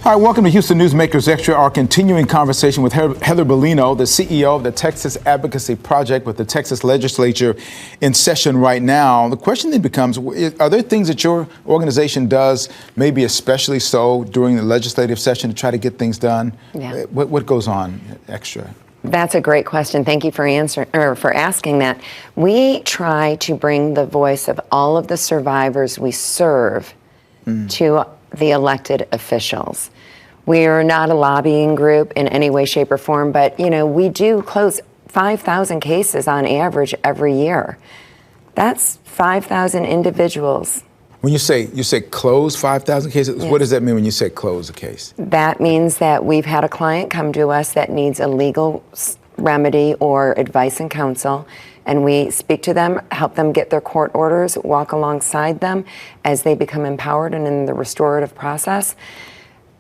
Hi, welcome to Houston Newsmakers Extra, our continuing conversation with Heather Bellino, the CEO of the Texas Advocacy Project with the Texas Legislature in session right now. The question then becomes, are there things that your organization does, maybe especially so during the legislative session, to try to get things done? Yeah. What goes on extra? That's a great question. Thank you for asking that. We try to bring the voice of all of the survivors we serve to the elected officials. We're not a lobbying group in any way, shape, or form, but we do close 5,000 cases on average every year. That's 5,000 individuals. When you say close 5,000 cases, Yes. What does that mean when you say close a case? That means that we've had a client come to us that needs a legal remedy or advice and counsel, and we speak to them, help them get their court orders, walk alongside them as they become empowered and in the restorative process,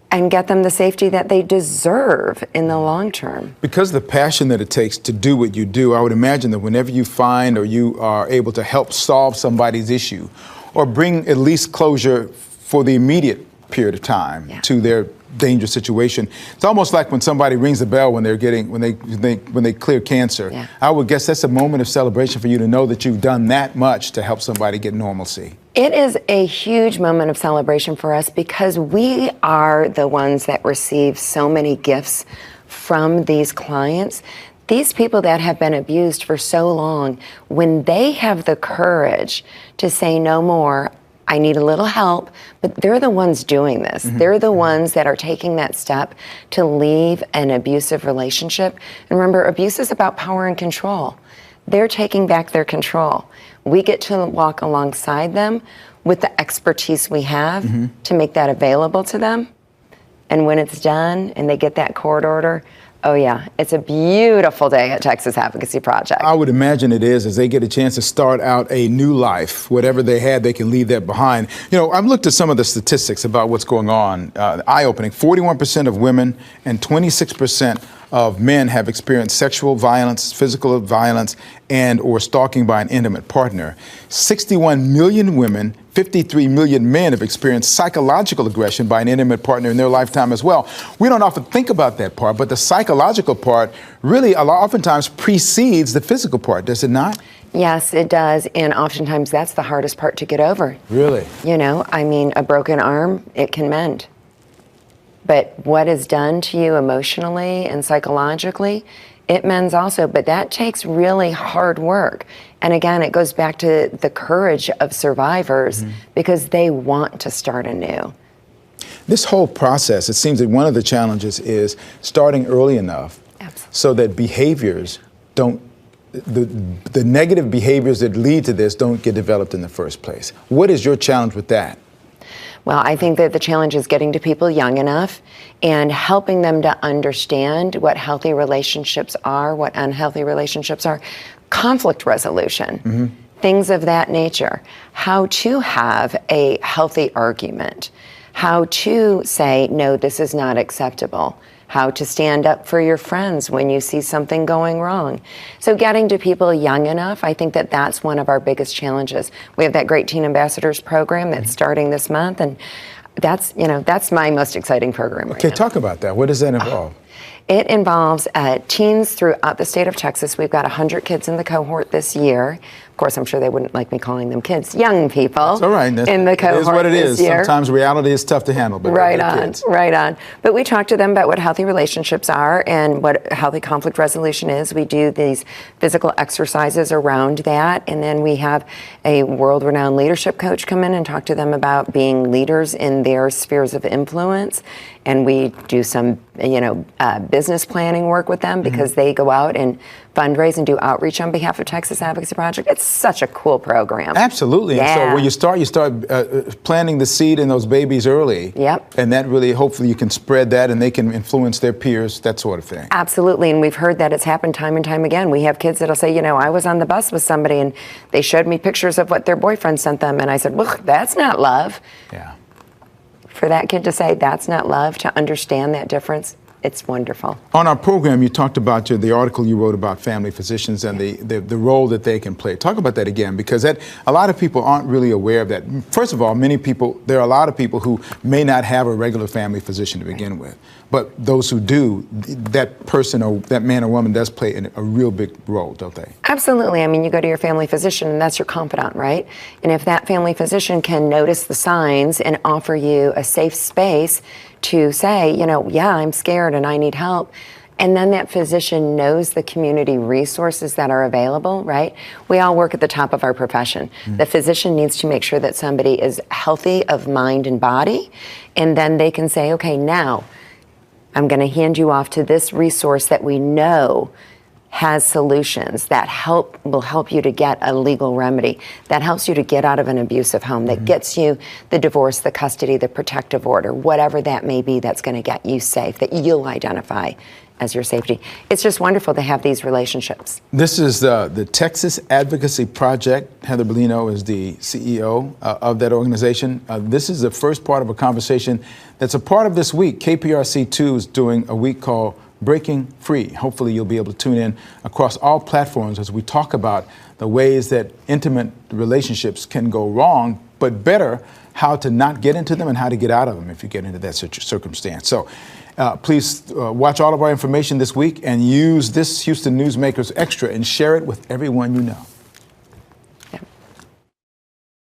and get them the safety that they deserve in the long term. Because of the passion that it takes to do what you do, I would imagine that whenever you find or you are able to help solve somebody's issue or bring at least closure for the immediate period of time to their dangerous situation, it's almost like when somebody rings the bell when they clear cancer. Yeah. I would guess that's a moment of celebration for you to know that you've done that much to help somebody get normalcy. It is a huge moment of celebration for us because we are the ones that receive so many gifts from these clients. These people that have been abused for so long, when they have the courage to say no more, I need a little help, but they're the ones doing this. They're the ones that are taking that step to leave an abusive relationship. And remember, abuse is about power and control. They're taking back their control. We get to walk alongside them with the expertise we have to make that available to them. And when it's done and they get that court order, oh yeah, it's a beautiful day at Texas Advocacy Project. I would imagine it is, as they get a chance to start out a new life. Whatever they had, they can leave that behind. I've looked at some of the statistics about what's going on. Eye-opening, 41% of women and 26% of men have experienced sexual violence, physical violence, and or stalking by an intimate partner. 61 million women, 53 million men have experienced psychological aggression by an intimate partner in their lifetime as well. We don't often think about that part, but the psychological part really oftentimes precedes the physical part, does it not? Yes, it does, and oftentimes that's the hardest part to get over. Really? A broken arm, it can mend. But what is done to you emotionally and psychologically, it mends also, but that takes really hard work. And again, it goes back to the courage of survivors because they want to start anew. This whole process, it seems that one of the challenges is starting early enough so that behaviors don't, the negative behaviors that lead to this don't get developed in the first place. What is your challenge with that? Well, I think that the challenge is getting to people young enough and helping them to understand what healthy relationships are, what unhealthy relationships are, conflict resolution, things of that nature, how to have a healthy argument, how to say, no, this is not acceptable, how to stand up for your friends when you see something going wrong. So getting to people young enough, I think that that's one of our biggest challenges. We have that great Teen Ambassadors program that's starting this month, and that's my most exciting program right now. Okay, talk about that. What does that involve? It involves teens throughout the state of Texas. We've got 100 kids in the cohort this year. Of course, I'm sure they wouldn't like me calling them kids. Young people. That's all right. In the cohort. It is what it is. Year. Sometimes reality is tough to handle, but right on, kids. Right on. But we talk to them about what healthy relationships are and what healthy conflict resolution is. We do these physical exercises around that, and then we have a world-renowned leadership coach come in and talk to them about being leaders in their spheres of influence. And we do some, business planning work with them because they go out and fundraise and do outreach on behalf of Texas Advocacy Project. It's such a cool program. Absolutely. Yeah. And so when you start planting the seed in those babies early. Yep. And that really, hopefully you can spread that and they can influence their peers, that sort of thing. Absolutely. And we've heard that it's happened time and time again. We have kids that'll say, I was on the bus with somebody and they showed me pictures of what their boyfriend sent them. And I said, well, that's not love. Yeah. For that kid to say that's not love, to understand that difference, it's wonderful. On our program, you talked about the article you wrote about family physicians and the role that they can play. Talk about that again, because a lot of people aren't really aware of that. First of all, there are a lot of people who may not have a regular family physician to begin with. But those who do, that person or that man or woman does play a real big role, don't they? Absolutely. I mean, you go to your family physician and that's your confidant, right? And if that family physician can notice the signs and offer you a safe space to say, yeah, I'm scared and I need help, and then that physician knows the community resources that are available, right? We all work at the top of our profession. The physician needs to make sure that somebody is healthy of mind and body, and then they can say, okay, now I'm going to hand you off to this resource that we know has solutions that will help you to get a legal remedy, that helps you to get out of an abusive home, that gets you the divorce, the custody, the protective order, whatever that may be, that's going to get you safe, that you'll identify as your safety. It's just wonderful to have these relationships. This is the Texas Advocacy Project. Heather Bellino is the CEO of that organization. This is the first part of a conversation that's a part of this week. KPRC2 is doing a week called Breaking Free. Hopefully you'll be able to tune in across all platforms as we talk about the ways that intimate relationships can go wrong, but better, how to not get into them and how to get out of them if you get into that circumstance. So please watch all of our information this week and use this Houston Newsmakers Extra and share it with everyone you know.